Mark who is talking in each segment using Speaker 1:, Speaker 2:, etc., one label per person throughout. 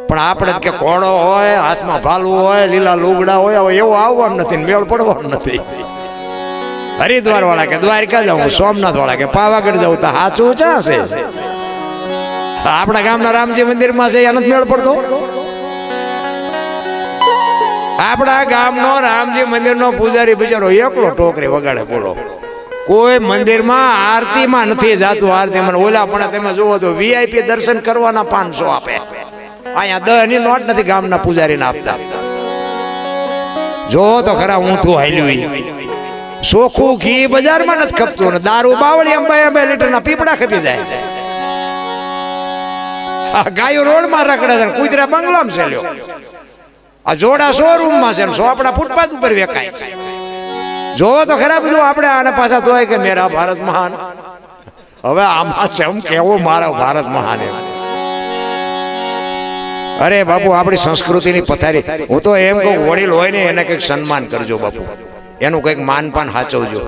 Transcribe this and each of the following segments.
Speaker 1: પણ આપણે કે ઘોડો હોય, હાથમાં ભાલું હોય, લીલા લુગડા હોય, હવે એવું આવવાનું નથી, મેળ પડવાનું નથી. હરિદ્વાર વાળા કે દ્વારકા જાઉં, સોમનાથ વાળા કે પાવાગઢ જાઉં, તો સાચું ક્યાં છે? આપણા ગામના રામજી મંદિરમાં છે એનો મેળ પડતો? આપણા ગામનો રામજી મંદિરનો પૂજારી બિચારો એકલો ટોકરી વગાડે, બોલો. કોઈ મંદિરમાં આરતીમાં નથી જાતું. આરતીમાં ઓલા પણ તમે જુઓ તો વીઆઈપી દર્શન કરવાના 500 આપે. અહીંયા 10 ની નોટ નથી ગામના પૂજારીને આપતા. જો તો ખરા હું તું હાલ્યું ચોખ્ખું ઘી બજારમાં નથી ખપતું ને દારૂ બાવળી 2 લીટરના પીપડા ખપી જાય. ગાયો રોડમાં રખડે છે, કુતરા બંગલામાં છે લ્યો. આ જોડા શોરૂમમાં છે, સોપડા ફૂટપાથ ઉપર વેકાય. જો તો ખરા બધું આપણે આને પાછા તો કે મેરા ભારત મહાન. હવે આમાં ચમ કેવો મારો ભારત મહાન. અરે બાપુ, આપણી સંસ્કૃતિની પથારી. હું તો એમ કહું, વડીલ હોય ને એને કંઈક સન્માન કરજો બાપુ, એનું કંઈક માનપાન સાચવજો.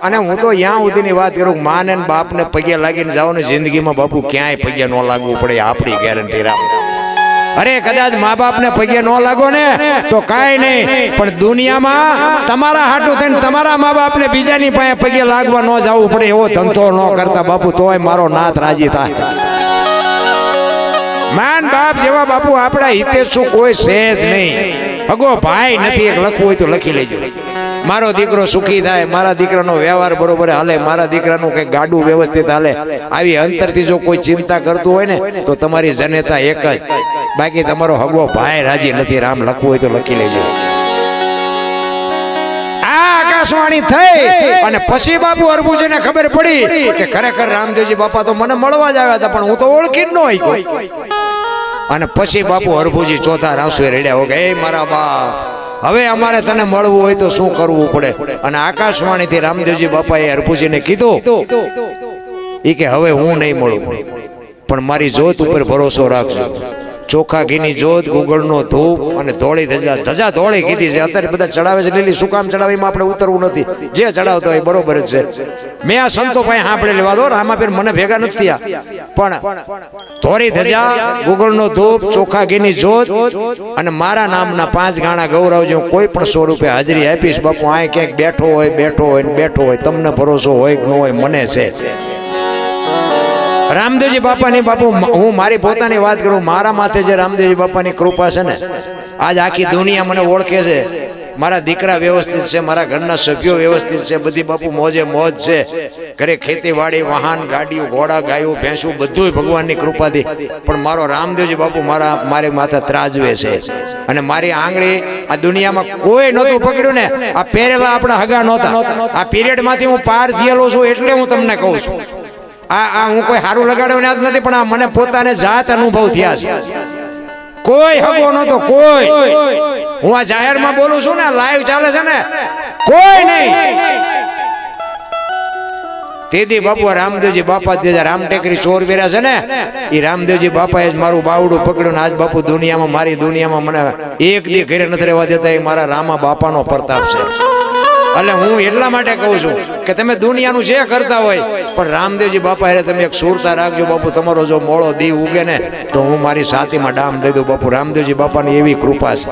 Speaker 1: અને હું તો ત્યાં સુધીની વાત કરું, માન ને બાપને પગે લાગીને જાઓ ને જિંદગીમાં બાપુ ક્યાંય પગે ન લાગવું પડે, આપણી ગેરંટી રાખ. અરે કદાચ મા બાપને પગે ન લાગો ને તો કાંઈ નહીં, પણ દુનિયામાં તમારા હાટું થઈને તમારા મા બાપને બીજાની પાસે પગે લાગવા ન જવું પડે એવો ધંધો ન કરતા બાપુ, તોય મારો નાથ રાજી થાય. માન બાપ જેવા બાપુ આપણા હિતેશુ કોઈ છે જ નહીં. અગો ભાઈ નથી, એક લખવું હોય તો લખી લેજો. મારો દીકરો સુખી થાય, મારા દીકરાનો વ્યવહાર બરોબર હાલે, મારા દીકરાનું કંઈક ગાડું વ્યવસ્થિત હાલે, આવી અંતરથી જો કોઈ ચિંતા કરતું હોય ને તો તમારી જનેતા એક જ. બાકી તમારો હગો ભાઈ રાજી નથી. રામ લખવું હોય તો લખી લેજો. આ આકાશવાણી થઈ અને પછી બાપુ અરબુજીને ખબર પડી કે ખરેખર રામદેવજી બાપા તો મને મળવા જ આવ્યા હતા, પણ હું તો ઓળખી જ ન હોય કોઈ. અને પછી બાપુ અરબુજી ચોથા રાસુએ રેડ્યા હો કે એ મારા બાપ, હવે અમારે તને મળવું હોય તો શું કરવું પડે? અને આકાશવાણીથી રામદેવજી બાપાએ અરબુજીને કીધું એ કે હવે હું નહીં મળું, પણ મારી જોત ઉપર ભરોસો રાખજો. ચોખા ઘીની જોત, ગુગળનો ધૂપ અને ધોળી ધજા. ધજા ધોળી કીધી છે, અત્યારે બધા ચડાવે છે લીલી. શું કામ ચડાવે એમાં આપણે ઉતરવું નથી, જે ચડાવતો હોય બરોબર જ છે. મેં આ સંતો પાસે સાંભળી લેવા દો, રામાપીર મને ભેગા નથી થયા, પણ ધોળી ધજા, ગુગળનો ધૂપ, ચોખા ઘીની જોત અને મારા નામના 5 ગાણા ગૌરવજો. કોઈ પણ સ્વરૂપે હાજરી આપીશ બાપુ. આ ક્યાંક બેઠો હોય બેઠો હોય, તમને ભરોસો હોય કે ન હોય, મને છે. રામદેવજી બાપાની બાપુ, હું મારી પોતાની વાત કરું, મારા માથે જે રામદેવજી બાપાની કૃપા છે ને, આજ આખી દુનિયા મને ઓળખે છે. મારા દીકરા વ્યવસ્થિત છે, મારા ઘરના સભ્યો વ્યવસ્થિત છે, બધી બાપુ મોજે મોજ છે. ઘરે ખેતીવાડી, વાહન, ગાડીઓ, ઘોડા, ગાયો, ભેંસું બધું ભગવાનની કૃપાથી. પણ મારો રામદેવજી બાપુ મારી માથે ત્રાજવે છે. અને મારી આંગળી આ દુનિયામાં કોઈ નહોતું પકડ્યું ને. આ પહેરેલા આપણા હગા નહોતા. આ પીરિયડ માંથી હું પાર થયેલો છું એટલે હું તમને કહું છું. આ હું કોઈ સારું લગાડ્યું યાદ નથી, પણ આ મને પોતાને જાત અનુભવ થયા છે. કોઈ હગો નતો, કોઈ. હું આ જાહેરમાં બોલું છું ને, લાઈવ ચાલે છે ને, કોઈ નહીં. તેથી બાપુ રામદેવજી બાપા જે રામટેકરી ચોર વેરા છે ને, એ રામદેવજી બાપાએ જ મારું બાવડું પકડ્યું ને આજ બાપુ દુનિયામાં, મારી દુનિયામાં મને એક દી ઘરે નથી રહેવા દેતા. એ મારા રામા બાપાનો પ્રતાપ છે. એટલે હું એટલા માટે કહું છું કે તમે દુનિયાનું જે કરતા હોય, પણ રામદેવજી બાપા હારે તમે એક સુરતા રાખજો બાપુ. તમારો જો મોળો દી ઉગે ને તો હું મારી સાતીમાં ડામ દઈ દઉં બાપુ. રામદેવજી બાપાની એવી કૃપા છે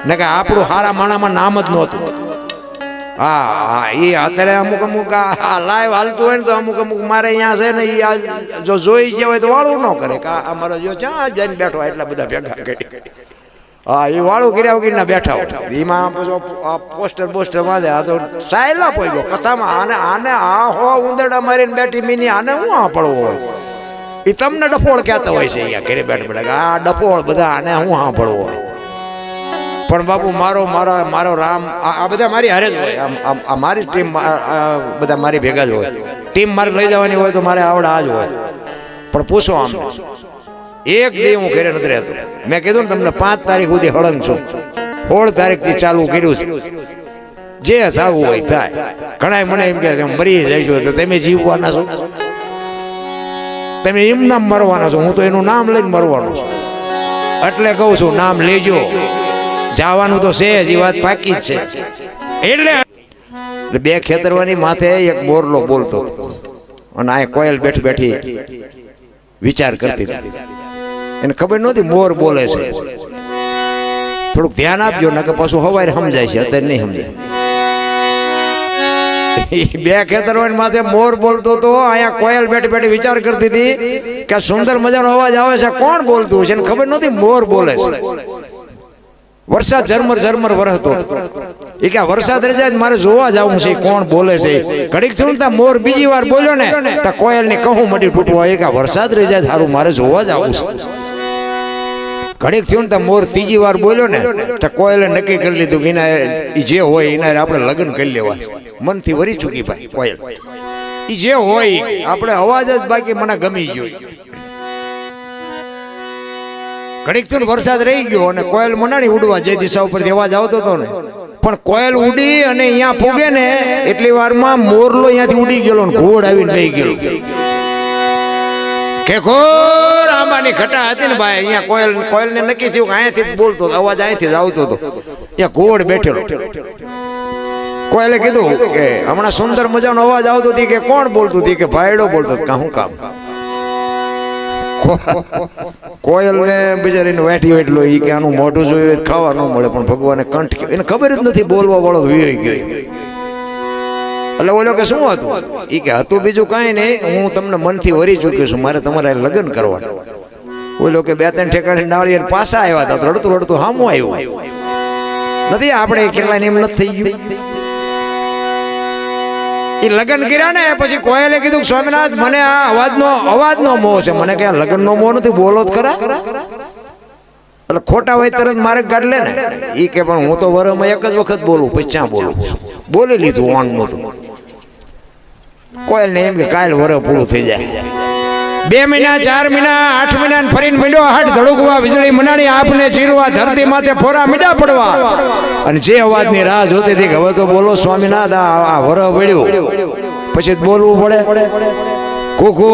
Speaker 1: ને કે આપણું હારા માણામાં નામ જ નહોતું. હા, એ અત્યારે અમુક લાઈવ હાલતું હોય ને તો અમુક મારે અહીંયા છે ને, એ જો જોઈ ગયા હોય તો વાળું ન કરે કે અમારો જો જ્યાં જઈને બેઠો એટલા બધા ભેગા કરી. હા, એ વાળું કર્યા વગર ના બેઠા હોય. એમાં પોસ્ટર વાંધે. આ તો સાયલા પોઈ ગયો કથામાં. આને આ હો ઉંદરડા મારીને બેઠી મીની, આને હું આ પડવો હોય? એ તમને ડફોળ કહેતા હોય છે અહીંયા ઘરે બેઠા. આ ડફોળ બધા આને હું હા પડવો હોય? પણ બાપુ મારો રામ આ બધા મારી હારે જ હોય. આ મારી ટીમ બધા મારી ભેગા જ હોય. ટીમ મારે લઈ જવાની હોય તો મારે આવડે આ જ હોય. પણ પૂછો આમ, એક દી હું ઘરે નથી રહેતો. મેં કીધું ને તમને 5 તારીખ સુધી હળંગ છું. 16 તારીખથી ચાલુ કર્યું છે. જે થવું હોય થાય. ઘણા મને એમ કે મરી જઈશું તો તમે જીવવાના છો, તમે એમ નામ મરવાના છો. હું તો એનું નામ લઈને મરવાનું છું. એટલે કહું છું નામ લેજો. જવાનું તો છે જ, એ વાત પાકી જ છે. એટલે 2 ખેતરવાની માથે એક મોરલો બોલતો અને આ કોયલ બેઠી વિચાર કરતી હતી. એને ખબર નહોતી મોર બોલે છે. થોડુંક ધ્યાન આપજો ને કે પાછું હવારે સમજાય છે, અત્યારે નહીં સમજાય. બે ખેતર હોય માથે મોર બોલતો તો અહીંયા કોયલ બેઠી બેઠી વિચાર કરતી હતી કે સુંદર મજાનો અવાજ આવે છે, કોણ બોલતું છે? ખબર નહોતી મોર બોલે છે. વરસાદ ઝરમર ઝરમર વરસતો. એ કે વરસાદ રહી જાય મારે જોવા જવું છે કોણ બોલે છે. ઘડીક થયું ને મોર બીજી વાર બોલ્યો ને તો કોયલ ની કહું મટી તૂટવા. એ કે વરસાદ રહી જાય સારું મારે જોવા જવું છે. ઘડીક થયું ને મોર ત્રીજી વાર બોલ્યો ને તો કોયલે નક્કી કરી લીધું કે એના જે હોય એના આપણે લગ્ન કરી લેવા. મનથી વરી ચૂકી ભાઈ કોયલ. એ જે હોય આપણે અવાજ જ બાકી મને ગમી ગયો. ઘડીક થયું વરસાદ રહી ગયો અને કોયલ મનાણી ઉડવા જે દિશા ઉપર અવાજ આવતો હતો ને, પણ કોયલ ઉડી અને અહીંયા પૂગે ને એટલી વારમાં મોરલો અહીંયાથી ઉડી ગયેલો ને ઘોડ આવીને બેહી ગયેલો. કે ઘોર આંબાની ઘટા હતી ને ભાઈ, અહીંયા કોયલને નક્કી થયું કે અહીંયાથી જ બોલતો અવાજ અહીંથી જ આવતો હતો. ત્યાં ઘોડ બેઠેલો. કોયલે કીધું કે હમણાં સુંદર મજાનો અવાજ આવતો હતી કે કોણ બોલતું હતી? કે ભાઈડો બોલતો. શું કામ? કોયલ ને બિચારીને વેઠી વેઠલો. એ કે આનું મોઢું જોયું ખાવા ન મળે, પણ ભગવાને કંઠ એને ખબર જ નથી બોલવા વાળો વિયો ગયો. એટલે બોલ્યો કે શું હતું? એ કે હતું બીજું કાંઈ નહીં, હું તમને મનથી વરી ચૂક્યો છું, મારે તમારે લગ્ન કરવા. બોલ્યો કે બે ત્રણ ઠેકાણે ડાળી પાછા આવ્યા હતા, રડતું રડતું હામું આવ્યું નથી. આપણે કેટલા એમ નથી થઈ ગયું. એ લગ્ન કર્યા ને પછી કોયલે કીધું સ્વામિનાથ મને આ અવાજનો મોહ છે. મને કે લગ્નનો મોહ નથી, બોલો જ ખરા. એટલે ખોટા હોય તરત મારે કાઢ લે ને. એ કે પણ હું તો વરમાં એક જ વખત બોલું, પછી ક્યાં બોલું? બોલી લીધું ઓન નતું. કોયલ ને એમ કે કાલ વર પૂરું થઈ જાય. 2 મહિના 4 મહિના 8 મહિના ફરીને મળ્યો હાટ ધડુકવા વીજળી મનાણી આપને ચીરવા ધરતી માથે ફોરા મીડા પડવા. અને જે અવાજની રાહ જોતી હતી કે હવે તો બોલો સ્વામિનાથ આ વર વળ્યું પછી બોલવું પડે. કુકુ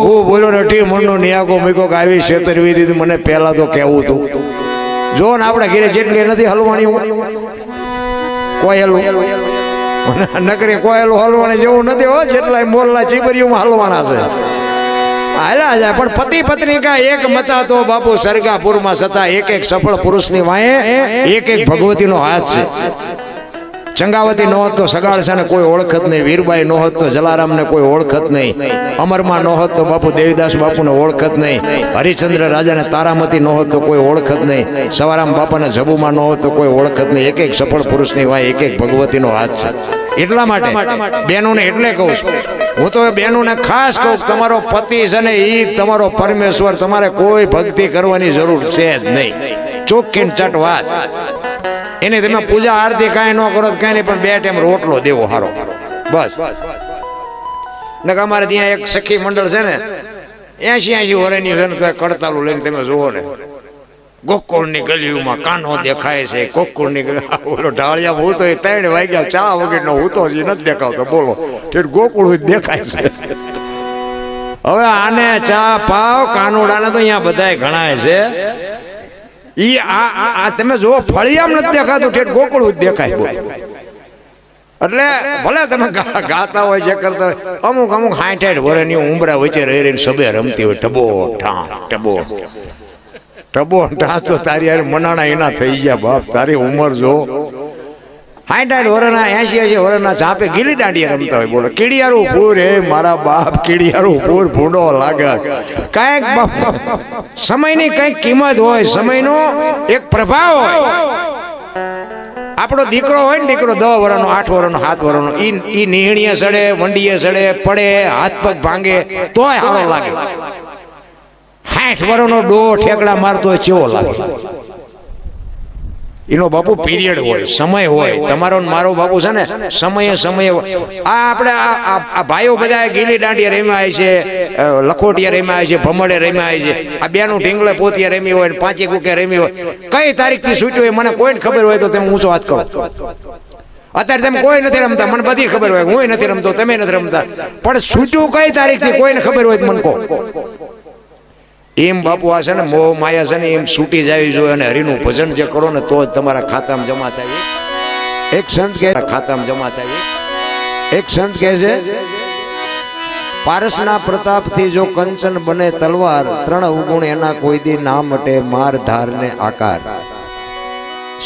Speaker 1: કુ બોલો ને અઢી મણનો નિયાકો મૂક્યો કે આવી છેતરવી દીધી. મને પહેલા તો કહેવું હતું. જો ને આપણે ઘરે જેટલી નથી હલવાની કોયલું નકરી કોયલું હલવાની જેવું નથી હો, જેટલા મોરલા ચીબરીઓમાં હલવાના છે. હાલા જાય પણ પતિ પત્ની કા એક મતા તો બાપુ સરગાપુરમાં સતા. એક એક સફળ પુરુષની વાંહે એક એક ભગવતીનો હાથ છે. ચંગાવતી ન હોત તો સગાળસાને કોઈ ઓળખત નહીં, વીરબાઈ ન હોત તો જલારામને કોઈ ઓળખત નહીં, અમરમાં ન હોત તો બાપુ દેવીદાસ બાપુને ઓળખત નહીં, હરિચંદ્ર રાજાને તારામતી ન હોત તો કોઈ ઓળખત નહીં, સવારામ બાપાને જબુમાં ન હોત તો કોઈ ઓળખત નહીં. એક એક સફળ પુરુષની વાંહે એક એક ભગવતીનો હાથ છે. એટલા માટે બહેનોને એટલે કહું છું, હું તો બહેનોને ખાસ કહું, તમારો પતિ છે ને એ તમારો પરમેશ્વર, તમારે કોઈ ભક્તિ કરવાની જરૂર છે જ નહીં. ચોખ્ખી ચટ વાત. એને તમે પૂજા આરતી કાંઈ ન કરો કાંઈ નહીં, પણ 2 ટાઈમ રોટલો દેવો હારો બસ. ને અમારે ત્યાં એક સખી મંડળ છે ને 80 વર્ષની છે ને, તો કડતાલું લઈને તમે જુઓ ને, ગોકુળની ગલીઓમાં કાનો દેખાય છે. ગોકુળની ઓલો ઢાળિયા હું તો 3 વાગ્યા ચા વગરનો હું તો હજી નથી દેખાતો. બોલો ગોકુળ દેખાય છે. હવે આને ચા પાવ કાનુડાને તો અહીંયા બધાય ગણાય છે. ઈ આ તમે જુઓ ફળિયામ નથી દેખાતું, ઠેઠ ગોકુળ દેખાય. એટલે ભલે તમે ગાતા હોય જે કરતા હોય, અમુક 60 વર્ષની ઉંમરા વચ્ચે રહી રહીને સબે રમતી હોય. ટબો ઢાં તો તારી યાર મનાણા એના થઈ ગયા બાપ. તારી ઉંમર જો 60 વર્ષના 80 વર્ષના ચાપે ગીલી દાંડિયા રમતા હોય. બોલો કીડિયારું પૂર હે મારા બાપ, કીડિયારું પૂર ભૂંડો લાગે. કઈક સમયની કઈક કિંમત હોય, સમયનો એક પ્રભાવ હોય. આપણો દીકરો હોય ને, દીકરો 10 વર્ષનો 8 વર્ષનો 7 વર્ષનો, ઈ નિહણીએ સડે, વંડીએ સડે, પડે, હાથ પગ ભાંગે તોય સારો લાગે. 60 વર્ષનો ડો ઠેકડા મારતો હોય કેવો લાગે? એનો બાપુ પીરિયડ હોય, સમય હોય. તમારો મારો બાપુ છે ને સમયે આ આપણે આ ભાઈઓ બધા ગીલી દાંડિયા રમ્યા છે, લખોટિયા રમ્યા છે, ભમડે રમ્યા છે, આ બેનું ઢીંગલે પોતિયા રમી હોય, 5 કુકે રમી હોય. કઈ તારીખથી છૂટ્યું હોય મને કોઈને ખબર હોય તો તમે ઊંચો હાથ કરો. અત્યારે તમે કોઈ નથી રમતા, મને બધી ખબર હોય, હું નથી રમતો, તમે નથી રમતા, પણ છૂટ્યું કઈ તારીખથી કોઈને ખબર હોય તો મને કહો. એમ બાપુ આ છે ને મોહ માયા છે ને એમ છૂટી જવી જોઈએ. અને હરિનું ભજન જે કરો ને તો જ તમારા ખાતામાં જમા થાય. એક સંત કહે ખાતામાં જમા થાય. એક સંત કહે છે પારસના પ્રતાપથી જો કંચન બને તલવાર, ત્રણ અવગુણ એના કોઈ દી ના મટે, માર ધાર ને આકાર.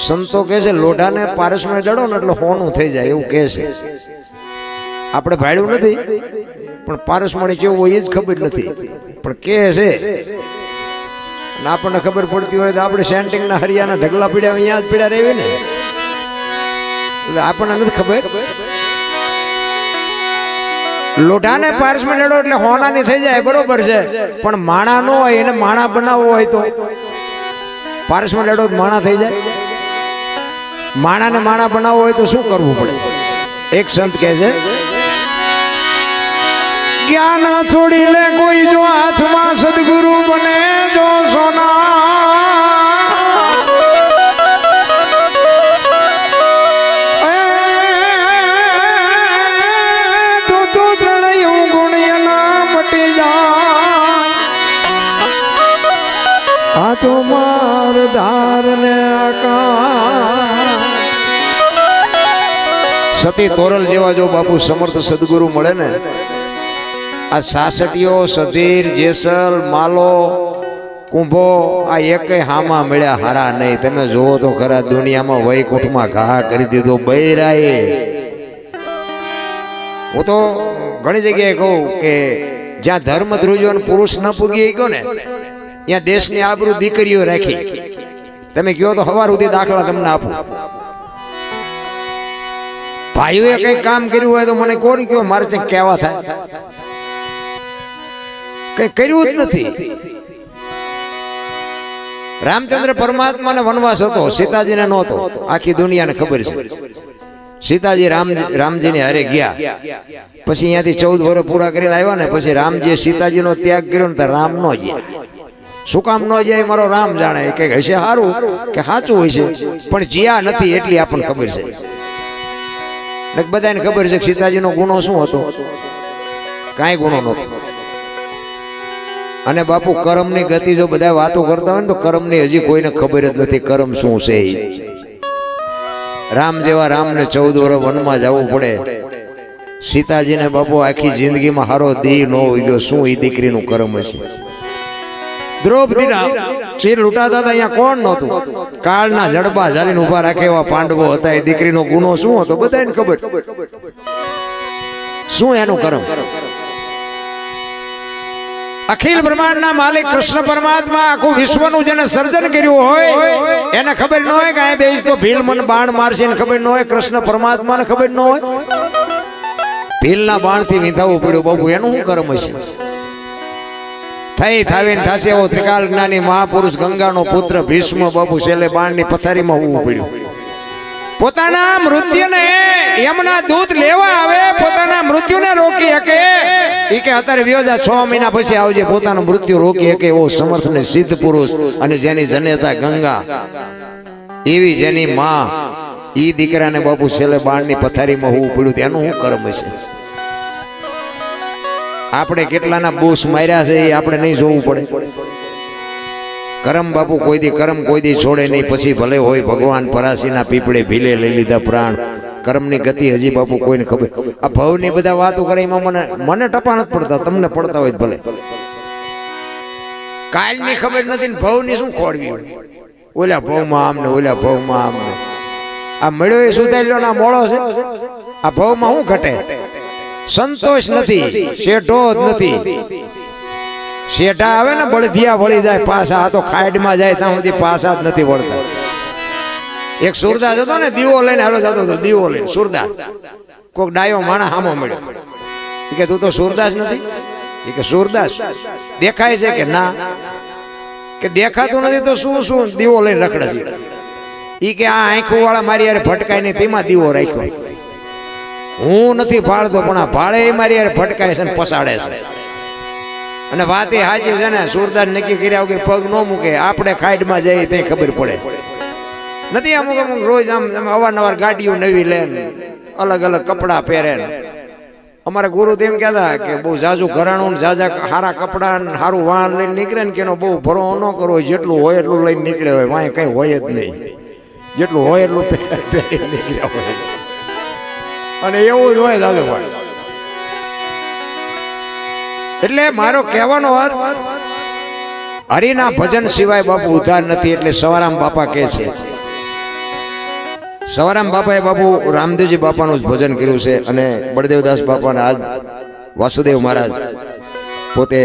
Speaker 1: સંતો કહે છે લોઢાને પારસમાં જડો ને એટલે હોનું થઈ જાય, એવું કહે છે. આપણે ભાડ્યું નથી, પણ પારસમણી કેવું હોય એ જ ખબર નથી, પણ કહે છે. અને આપણને ખબર પડતી હોય તો આપણે સેન્ટિંગના હરિયાના ઢગલા પીડ્યા અહીંયા જ પીડ્યા રહેવી ને, એટલે આપણને નથી ખબર. લોઢાને પારસમાં લડો એટલે હોનાની થઈ જાય, બરોબર છે, પણ માણા નો હોય, એને માણા બનાવવો હોય તો પારસમાં લડો માણા થઈ જાય. માણાને માણા બનાવવો હોય તો શું કરવું પડે? એક સંત કહે છે જ્ઞાન છોડી લે કોઈ જો હાથમાં સદગુરુ બને, જો સોના તો માર ધાર ને આકાર. સતી તોરલ જેવા જો બાપુ સમર્થ સદગુરુ મળે ને, આ સાસટીઓ, સધીર, જેસલ, માલો, કુંભો આ એકેય હામાં મળ્યા હારા નહીં. તમે જોવો તો ખરા, દુનિયામાં વૈકુંઠમાં ઘા કરી દીધો બૈરાએ. હું તો ઘણી જગ્યાએ કહું કે જ્યાં ધર્મ ધ્રુજો પુરુષ ન પૂગી ગયો ને, ત્યાં દેશની આબરૂ દીકરીઓ રાખી. તમે કહો તો સવાર સુધી દાખલા તમને આપું. ભાઈઓએ કઈ કામ કર્યું હોય તો મને કોણ કયો, મારે કંઈક કહેવા થાય. કઈ કર્યું જ નથી. રામચંદ્ર પરમાત્માને વનવાસ હતો, સીતાજીને નહોતો. આખી દુનિયાને ખબર છે. સીતાજી રામજીને હારે ગયા, પછી અહીંયાથી 14 વર્ષ પૂરા કરીને આવ્યા ને, પછી રામજીએ સીતાજીનો ત્યાગ કર્યો ને તો રામ નો ગયા. શું કામ ન જાય મારો રામ જાણે, કે હશે સારું કે સાચું હોય છે, પણ જ્યાં નથી એટલી આપણને ખબર છે. બધાને ખબર છે કે સીતાજીનો ગુનો શું હતો? કાંઈ ગુનો નહોતો. અને બાપુ કર્મની ગતિ જો બધા વાતો કરતા હોય ને, તો કર્મની હજી કોઈને ખબર જ નથી કર્મ શું છે. રામ જેવા રામને 14 વર્ષ વનમાં જવું પડે. સીતાજીને બાપુ આખી જિંદગીમાં હારો દી ન હોય ગયો. શું એ દીકરીનું કર્મ હશે? દ્રૌપદીના ચીર લૂંટાતા હતા, અહીંયા કોણ નહોતું? કાળના જડબા ઝાલીને ઉભા રાખે એવા પાંડવો હતા. એ દીકરીનો ગુનો શું હતો બધાને ખબર. શું એનું કર્મ? અખિલ બ્રહ્માંડના માલિક કૃષ્ણ પરમાત્મા આખું વિશ્વનું જેને સર્જન કર્યું હોય એને ખબર ન હોય કે આ બેસ તો ભીલ મને બાણ મારશે, એને ખબર ન હોય. કૃષ્ણ પરમાત્માને ખબર ન હોય. ભીલના બાણથી વિંધાવવું પડ્યું બાપુ, એનું શું કર્મ હશે? થઈ થાવીને થાશે એવો ત્રિકાલ જ્ઞાની મહાપુરુષ ગંગાનો પુત્ર ભીષ્મ બાપુ છેલ્લે બાણની પથારીમાં હોવું પડ્યું. પોતાના મૃત્યુને યમના દૂત લેવા આવે, પોતાના મૃત્યુને રોકી શકે. ઈ કે અત્યારે વ્યોજા 6 મહિના પછી આવજે, પોતાનું મૃત્યુ રોકી શકે એવો સમર્થ ને સિદ્ધ પુરુષ, અને જેની જનેતા ગંગા, એવી જેની માં, ઈ દીકરાને બાપુ છેલ્લે બાણની પથારીમાં હોવું પડ્યું. તેનું શું કર્મ હશે? આપણે કેટલાના બૂસ માર્યા છે એ આપણે નહીં જોવું પડે? કરમ બાપુ કોઈ દી છોડે નહીં. પછી ભલે હોય ભગવાન પરાશીના પીપળે ભીલે લઈ લીધા પ્રાણ. કર્મની ગતિ હજી બાપુ કોઈને ખબર. આ ભવની બધા વાતો કરે એમાં મને ટપા નથી પડતા, તમને પડતા હોય ભલે. કાલની ખબર નથી ને ભવની શું ખોડવી? ઓલા ભવમાં આમને, ઓલા ભવમાં આમને. આ મળ્યો એ સુધારેલો ના મોળો છે. આ ભવમાં શું ઘટે? સંતોષ નથી, શેઠો જ નથી. શેઠા આવે ને બળદિયા વળી જાય પાછા, આ તો ખાડમાં જાય ત્યાં સુધી પાછા જ નથી વળતા. એક સુરદાસ હતો ને, દીવો લઈને હાલો જતો હતો, દીવો લઈને સુરદાસ. કોઈક ડાયો માણસ સામો મળ્યો, કે તું તો સુરદાસ નથી? એ કે સુરદાસ દેખાય છે કે ના? કે દેખાતું નથી તો શું દીવો લઈને રખડે છે? એ કે આ આંખો વાળા મારી યાર ભટકાય નહીં, તેમાં દીવો રાખ્યો. હું નથી ભાળતો, પણ આ ભાળે એ મારી યાર ભટકાય છે ને પસાડે છે. અને વાત એ સાચી છે ને, સુરદાસ નક્કી કર્યા વગર પગ ન મૂકે. આપણે ખાડમાં જઈએ તે ખબર પડે નથી. અમુક રોજ આમ અવારનવાર ગાડીઓ નવી લે, અલગ અલગ કપડા પહેરે. અમારા ગુરુ તેમ કહેતા કે બહુ જાજુ ઘરાણું, જાજા સારા કપડા, સારું વાહન લઈને નીકળે ને, કે એનો બહુ ભરો ન કરો. જેટલું હોય એટલું લઈને નીકળે હોય, વાંહે કઈ હોય જ નહીં. જેટલું હોય એટલું પહેરી નીકળ્યા હોય. અને એવું જ હોય દાદુ ભાઈ. એટલે મારો કહેવાનો અર્થ હરિના ભજન સિવાય બાપુ ઉદ્ધાર નથી. એટલે સવારામ બાપા કહે છે, સવારામ બાપાએ બાપુ રામદેવજી બાપાનું જ ભજન કર્યું છે અને બળદેવદાસ બાપાના આજ વાસુદેવ મહારાજ પોતે